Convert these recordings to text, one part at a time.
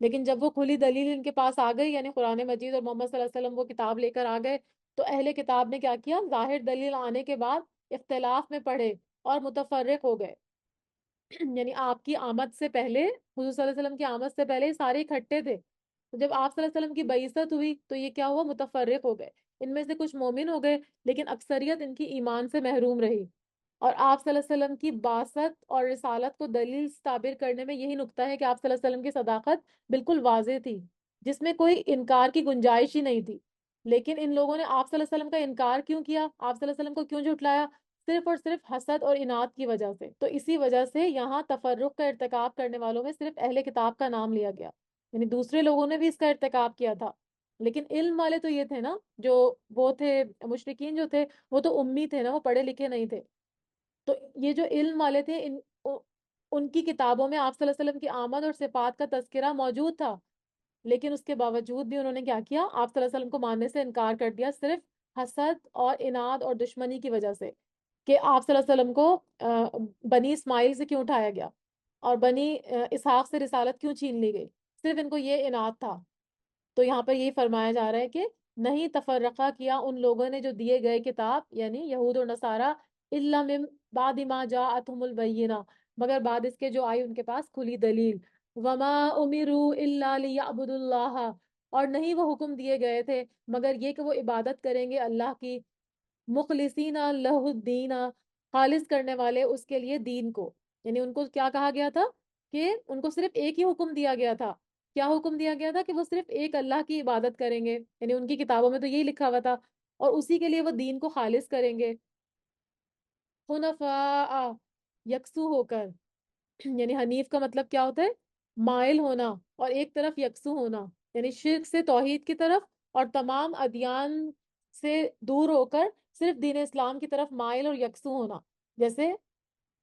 لیکن جب وہ کھلی دلیل ان کے پاس آ گئی، یعنی قرآن مجید اور محمد صلی اللہ علیہ وسلم وہ کتاب لے کر آ گئے، تو اہل کتاب نے کیا کیا، ظاہر دلیل آنے کے بعد اختلاف میں پڑے اور متفرق ہو گئے۔ یعنی آپ کی آمد سے پہلے، حضور صلی اللہ علیہ وسلم کی آمد سے پہلے یہ سارے اکٹھے تھے، تو جب آپ صلی اللہ علیہ وسلم کی بعثت ہوئی تو یہ کیا ہوا، متفرق ہو گئے۔ ان میں سے کچھ مومن ہو گئے، لیکن اکثریت ان کی ایمان سے محروم رہی۔ اور آپ صلی اللہ علیہ وسلم کی بعثت اور رسالت کو دلیل تعبیر کرنے میں یہی نقطہ ہے کہ آپ صلی اللہ علیہ وسلم کی صداقت بالکل واضح تھی، جس میں کوئی انکار کی گنجائش ہی نہیں تھی۔ لیکن ان لوگوں نے آپ صلی اللہ علیہ وسلم کا انکار کیوں کیا، آپ صلی اللہ علیہ وسلم کو کیوں جھٹلایا؟ صرف اور صرف حسد اور اناد کی وجہ سے۔ تو اسی وجہ سے یہاں تفرق کا ارتکاب کرنے والوں میں صرف اہل کتاب کا نام لیا گیا، یعنی دوسرے لوگوں نے بھی اس کا ارتکاب کیا تھا، لیکن علم والے تو یہ تھے نا، جو وہ تھے مشرکین جو تھے، وہ تو امی تھے نا، وہ پڑھے لکھے نہیں تھے۔ تو یہ جو علم والے تھے، ان کی کتابوں میں آپ صلی اللہ علیہ وسلم کی آمد اور صفات کا تذکرہ موجود تھا، لیکن اس کے باوجود بھی انہوں نے کیا کیا، آپ صلی اللہ علیہ وسلم کو ماننے سے انکار کر دیا، صرف حسد اور اناد اور دشمنی کی وجہ سے، کہ آپ صلی اللہ علیہ وسلم کو بنی اسماعیل سے کیوں اٹھایا گیا اور بنی اسحاق سے رسالت کیوں چھین لی گئی، صرف ان کو یہ اناد تھا۔ تو یہاں پر یہی فرمایا جا رہا ہے کہ نہیں تفرقہ کیا ان لوگوں نے جو دیے گئے کتاب، یعنی یہود اور نصارہ، الا من بعد ما جاءتهم البینہ، مگر بعد اس کے جو آئی ان کے پاس کھلی دلیل۔ وما امروا الا لیعبدوا اللہ، اور نہیں وہ حکم دیے گئے تھے مگر یہ کہ وہ عبادت کریں گے اللہ کی، مخلصین لہ الدین، خالص کرنے والے اس کے لیے دین کو۔ یعنی ان کو کیا کہا گیا تھا، کہ ان کو صرف ایک ہی حکم دیا گیا تھا۔ کیا حکم دیا گیا تھا؟ کہ وہ صرف ایک اللہ کی عبادت کریں گے، یعنی ان کی کتابوں میں تو یہی لکھا ہوا تھا، اور اسی کے لیے وہ دین کو خالص کریں گے، حنفاء، یکسو ہو کر۔ یعنی حنیف کا مطلب کیا ہوتا ہے، مائل ہونا اور ایک طرف یکسو ہونا، یعنی شرک سے توحید کی طرف اور تمام ادیان سے دور ہو کر صرف دین اسلام کی طرف مائل اور یکسو ہونا، جیسے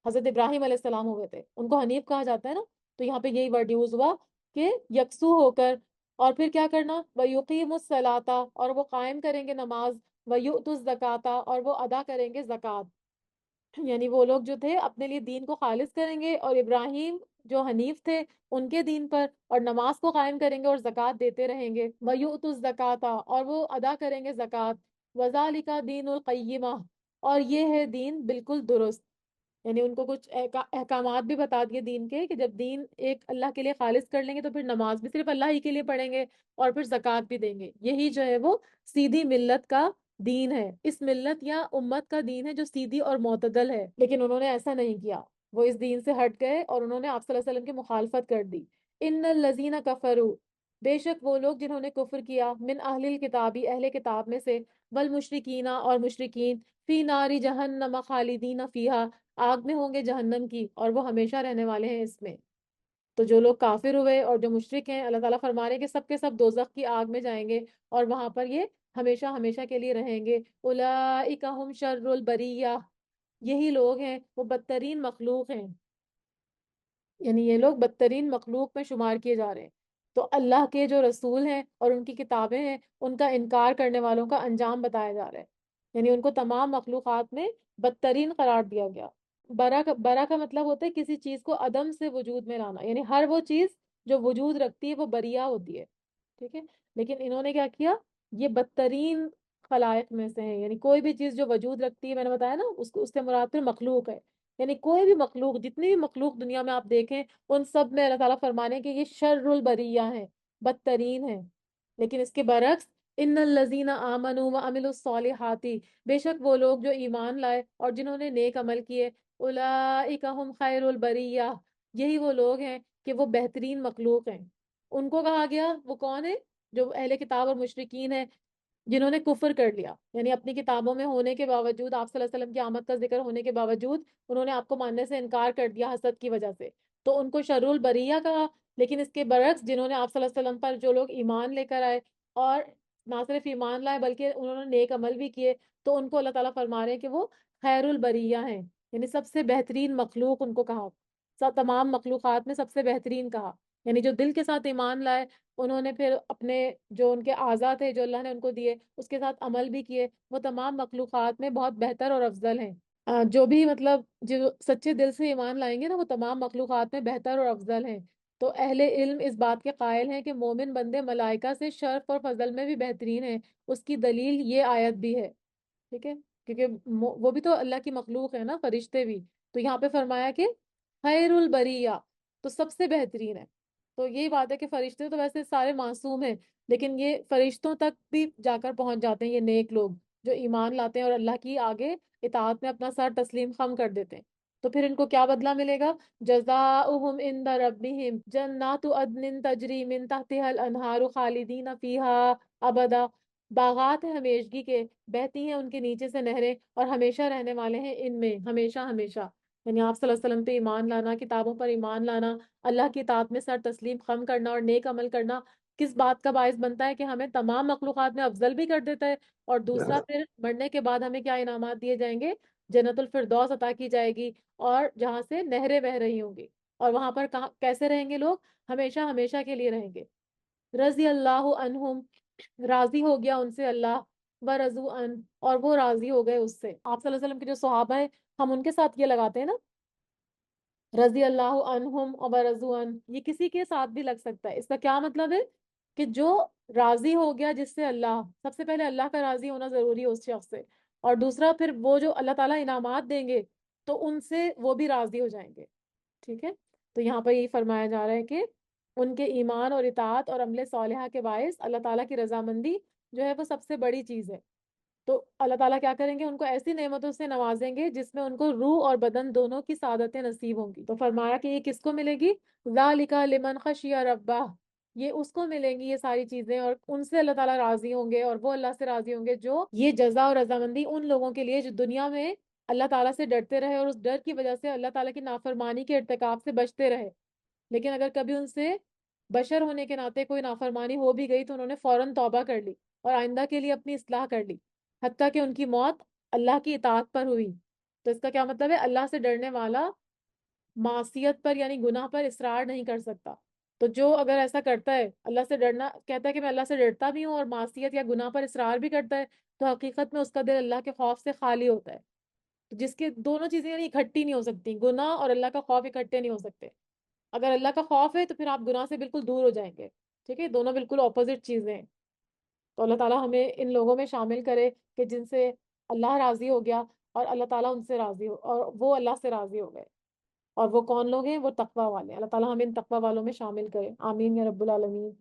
حضرت ابراہیم علیہ السلام ہوئے تھے، ان کو حنیف کہا جاتا ہے نا، تو یہاں پہ یہی ورڈ یوز ہوا کہ یکسو ہو کر، اور پھر کیا کرنا، وَيُقِيمُ الصَّلَاةَ، اور وہ قائم کریں گے نماز، وَيُؤْتُوا الزَّكَاةَ، اور وہ ادا کریں گے زکوٰۃ۔ یعنی وہ لوگ جو تھے اپنے لیے دین کو خالص کریں گے، اور ابراہیم جو حنیف تھے ان کے دین پر، اور نماز کو قائم کریں گے اور زکوٰۃ دیتے رہیں گے، وَيُؤْتُوا الزَّكَاةَ، اور وہ ادا کریں گے زکوٰۃ، وَذَلِكَ دِينُ الْقَيِّمَةِ، اور یہ ہے دین بالکل درست۔ یعنی ان کو کچھ احکامات بھی بتا دیے دین کے، کہ جب دین ایک اللہ کے لیے خالص کر لیں گے تو پھر نماز بھی صرف اللہ ہی کے لیے پڑھیں گے، اور پھر زکوٰۃ بھی دیں گے، یہی جو ہے وہ سیدھی ملت کا دین ہے، اس ملت یا امت کا دین ہے جو سیدھی اور معتدل ہے۔ لیکن انہوں نے ایسا نہیں کیا، وہ اس دین سے ہٹ گئے اور انہوں نے آپ صلی اللہ علیہ وسلم کی مخالفت کر دی۔ ان الذین کفروا، بے شک وہ لوگ جنہوں نے کفر کیا، من اہل الکتابی، اہل کتاب میں سے، والمشرکین، اور مشرکین، فی نار جہنم خالدین فیہا، آگ میں ہوں گے جہنم کی اور وہ ہمیشہ رہنے والے ہیں اس میں۔ تو جو لوگ کافر ہوئے اور جو مشرک ہیں، اللہ تعالیٰ فرما رہے ہیں کہ سب کے سب دوزخ کی آگ میں جائیں گے، اور وہاں پر یہ ہمیشہ ہمیشہ کے لیے رہیں گے۔ اولئک ہم شر البریہ، یہی لوگ ہیں، وہ بدترین مخلوق ہیں، یعنی یہ لوگ بدترین مخلوق میں شمار کیے جا رہے ہیں۔ تو اللہ کے جو رسول ہیں اور ان کی کتابیں ہیں، ان کا انکار کرنے والوں کا انجام بتایا جا رہا ہے، یعنی ان کو تمام مخلوقات میں بدترین قرار دیا گیا۔ برا کا مطلب ہوتا ہے کسی چیز کو عدم سے وجود میں لانا، یعنی ہر وہ چیز جو وجود رکھتی ہے وہ بریہ ہوتی ہے، ٹھیک ہے، لیکن انہوں نے کیا کیا، یہ بدترین خلائق میں سے ہیں، یعنی کوئی بھی چیز جو وجود رکھتی ہے، میں نے بتایا نا، اس سے مراد پھر مخلوق ہے، یعنی کوئی بھی مخلوق، جتنی بھی مخلوق دنیا میں آپ دیکھیں، ان سب میں اللہ تعالیٰ فرمانے کہ یہ شر البریہ ہیں، بدترین ہیں۔ لیکن اس کے برعکس، ان الذین آمنوا وعملوا الصالحات، بے شک وہ لوگ جو ایمان لائے اور جنہوں نے نیک عمل کیے، اولئک ہم خیر البریہ، یہی وہ لوگ ہیں کہ وہ بہترین مخلوق ہیں۔ ان کو کہا گیا، وہ کون ہے، جو اہل کتاب اور مشرکین ہیں، جنہوں نے کفر کر لیا، یعنی اپنی کتابوں میں ہونے کے باوجود، آپ صلی اللہ علیہ وسلم کی آمد کا ذکر ہونے کے باوجود، انہوں نے آپ کو ماننے سے انکار کر دیا حسد کی وجہ سے، تو ان کو شر البریہ کہا۔ لیکن اس کے برعکس، جنہوں نے آپ صلی اللہ علیہ وسلم پر، جو لوگ ایمان لے کر آئے اور نہ صرف ایمان لائے بلکہ انہوں نے نیک عمل بھی کیے، تو ان کو اللہ تعالیٰ فرما رہے ہیں کہ وہ خیر البریہ ہیں، یعنی سب سے بہترین مخلوق ان کو کہا، تمام مخلوقات میں سب سے بہترین کہا، یعنی جو دل کے ساتھ ایمان لائے، انہوں نے پھر اپنے جو ان کے اعضاء تھے جو اللہ نے ان کو دیے اس کے ساتھ عمل بھی کیے، وہ تمام مخلوقات میں بہت بہتر اور افضل ہیں۔ جو بھی مطلب جو سچے دل سے ایمان لائیں گے نا، وہ تمام مخلوقات میں بہتر اور افضل ہیں۔ تو اہل علم اس بات کے قائل ہیں کہ مومن بندے ملائکہ سے شرف اور فضل میں بھی بہترین ہیں۔ اس کی دلیل یہ آیت بھی ہے، ٹھیک ہے، کیونکہ وہ بھی تو اللہ کی مخلوق ہے نا، فرشتے بھی۔ تو یہاں پہ فرمایا کہ خیر البریہ، تو سب سے بہترین ہے۔ تو یہی بات ہے کہ فرشتے تو ویسے سارے معصوم ہیں، لیکن یہ فرشتوں تک بھی جا کر پہنچ جاتے ہیں، یہ نیک لوگ جو ایمان لاتے ہیں اور اللہ کی آگے اطاعت میں اپنا سر تسلیم خم کر دیتے ہیں۔ تو پھر ان کو کیا بدلہ ملے گا؟ جزاؤہم عند ربہم جنات عدن تجری من تحتها الانہار خالدین فیہا ابدا، باغات ہیں ہمیشگی کے، بہتی ہیں ان کے نیچے سے نہریں، اور ہمیشہ رہنے والے ہیں ان میں ہمیشہ ہمیشہ۔ یعنی آپ صلی اللہ علیہ وسلم پہ ایمان لانا، کتابوں پر ایمان لانا، اللہ کی اطاعت میں سر تسلیم خم کرنا اور نیک عمل کرنا کس بات کا باعث بنتا ہے؟ کہ ہمیں تمام مخلوقات میں افضل بھی کر دیتا ہے، اور دوسرا پھر مرنے کے بعد ہمیں کیا انعامات دیے جائیں گے؟ جنت الفردوس عطا کی جائے گی، اور جہاں سے نہریں بہ رہی ہوں گی، اور وہاں پر کہاں کیسے رہیں گے لوگ؟ ہمیشہ ہمیشہ کے لیے رہیں گے۔ رضی اللہ عنہم، راضی ہو گیا ان سے اللہ، ورضوا ان، اور وہ راضی ہو گئے اس سے۔ آپ صلی اللہ علیہ وسلم کے جو صحابہ ہیں، ہم ان کے ساتھ یہ لگاتے ہیں نا، رضی اللہ عنہم ورضوا ان، یہ کسی کے ساتھ بھی لگ سکتا ہے۔ اس کا کیا مطلب ہے؟ کہ جو راضی ہو گیا جس سے اللہ، سب سے پہلے اللہ کا راضی ہونا ضروری ہے اس شخص سے، اور دوسرا پھر وہ جو اللہ تعالیٰ انعامات دیں گے تو ان سے وہ بھی راضی ہو جائیں گے، ٹھیک ہے۔ تو یہاں پر یہی فرمایا جا رہا ہے کہ ان کے ایمان اور اطاعت اور عمل صالحہ کے باعث اللہ تعالیٰ کی رضامندی جو ہے وہ سب سے بڑی چیز ہے۔ تو اللہ تعالیٰ کیا کریں گے؟ ان کو ایسی نعمتوں سے نوازیں گے جس میں ان کو روح اور بدن دونوں کی سعادتیں نصیب ہوں گی۔ تو فرمایا کہ یہ کس کو ملے گی؟ ذالک لمن خشی ربہ، یہ اس کو ملیں گی یہ ساری چیزیں، اور ان سے اللہ تعالیٰ راضی ہوں گے، اور وہ اللہ سے راضی ہوں گے، جو یہ جزا اور رضامندی ان لوگوں کے لیے جو دنیا میں اللہ تعالیٰ سے ڈرتے رہے اور اس ڈر کی وجہ سے اللہ تعالیٰ کی نافرمانی کے ارتکاب سے بچتے رہے، لیکن اگر کبھی ان سے بشر ہونے کے ناطے کوئی نافرمانی ہو بھی گئی تو انہوں نے فوراً توبہ کر لی اور آئندہ کے لیے اپنی اصلاح کر لی، حتیٰ کہ ان کی موت اللہ کی اطاعت پر ہوئی۔ تو اس کا کیا مطلب ہے؟ اللہ سے ڈرنے والا معصیت پر یعنی گناہ پر اصرار نہیں کر سکتا۔ تو جو اگر ایسا کرتا ہے، اللہ سے ڈرنا کہتا ہے کہ میں اللہ سے ڈرتا بھی ہوں اور معصیت یا گناہ پر اصرار بھی کرتا ہے، تو حقیقت میں اس کا دل اللہ کے خوف سے خالی ہوتا ہے۔ تو جس کے دونوں چیزیں یعنی اکٹھی نہیں ہو سکتی، گناہ اور اللہ کا خوف اکٹھے نہیں ہو سکتے۔ اگر اللہ کا خوف ہے تو پھر آپ گناہ سے بالکل دور ہو جائیں گے، ٹھیک ہے، دونوں بالکل اپوزٹ چیزیں ہیں۔ تو اللہ تعالیٰ ہمیں ان لوگوں میں شامل کرے کہ جن سے اللہ راضی ہو گیا اور اللہ تعالیٰ ان سے راضی ہو اور وہ اللہ سے راضی ہو گئے۔ اور وہ کون لوگ ہیں؟ وہ تقوی والے۔ اللہ تعالیٰ ہمیں ان تقوی والوں میں شامل کرے، آمین یا رب العالمین۔